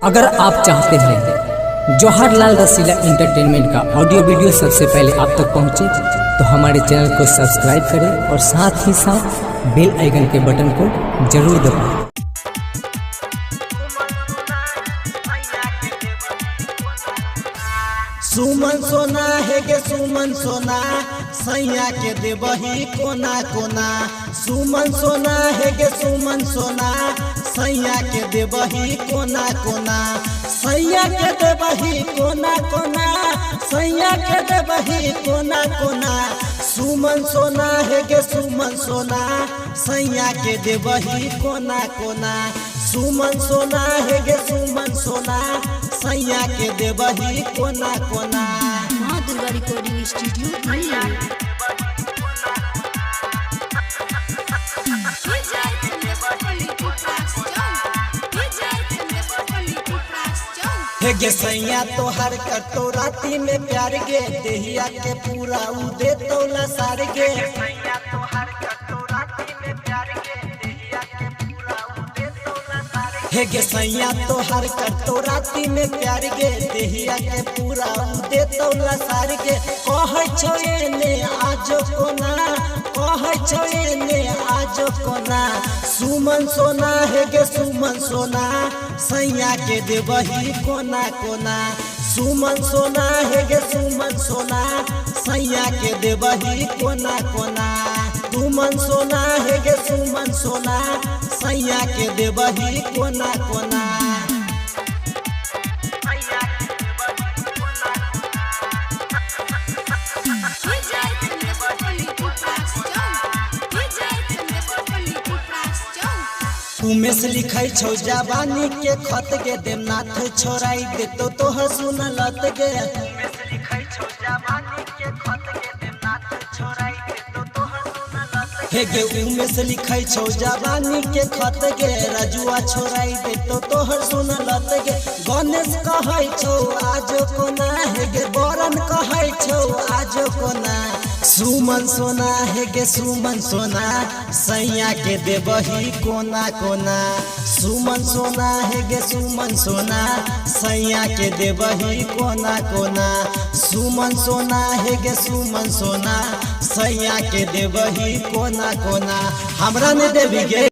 अगर आप चाहते हैं जवाहरलाल रसीला एंटरटेनमेंट का ऑडियो वीडियो सबसे पहले आप तक पहुंचे तो हमारे चैनल को सब्सक्राइब करें और साथ ही साथ बेल आइकन के बटन को जरूर दबाएं। सुमन सोना है गे सुमन सोना सैया के देबही कोना कोना। सुमन सोना है गे सुमन सोना सैया के देबही कोना कोना। सैया के देबही कोना कोना सैया के देबही कोना कोना। सुमन सोना है गे सुमन सोना सैया के देबही कोना कोना। सुमन सोना है गे सुमन सोना सैया के देबही कोना कोना। माँ दुर्गा रिकॉर्डिंग स्टूडियो हे गे सैया तोहर कर तो राती में प्यार गे देहिया के पूरा उ दे तोला सार गे। हे गे सैया तोहर कर तो राती में प्यार गे देहिया के पूरा उ दे तोला सार गे। कहै छौ एने आजो कोना कहै छौ एने आजो कोना। सुमन सोना है गे सुमन सोना सैया के देबही कोना कोना। सुमन सोना है गे सुमन सोना सैया के देबही कोना कोना। सुमन सोना है गे सुमन सोना सैया के देबही कोना कोना। उमेश लिखै छौ जवानी के खत गे देवनाथ छोड़ाई दे तो तोहर सुन लत गे। हे गे उमेश लिखै छौ जवानी के खत गे रजुआ छोड़ाई दे तो तोहर सुन लत गे। गणेश कहै छौ आजो कोना हे गे बरन कहै छौ आजो कोना। सुमन सोना है गे सुमन सोना सैया के देबही कोना कोना। सुमन सोना है गे सुमन सोना सैया के देबही कोना कोना। सुमन सोना है गे सुमन सोना सैया के देबही कोना कोना। हमरा ने देबी गे।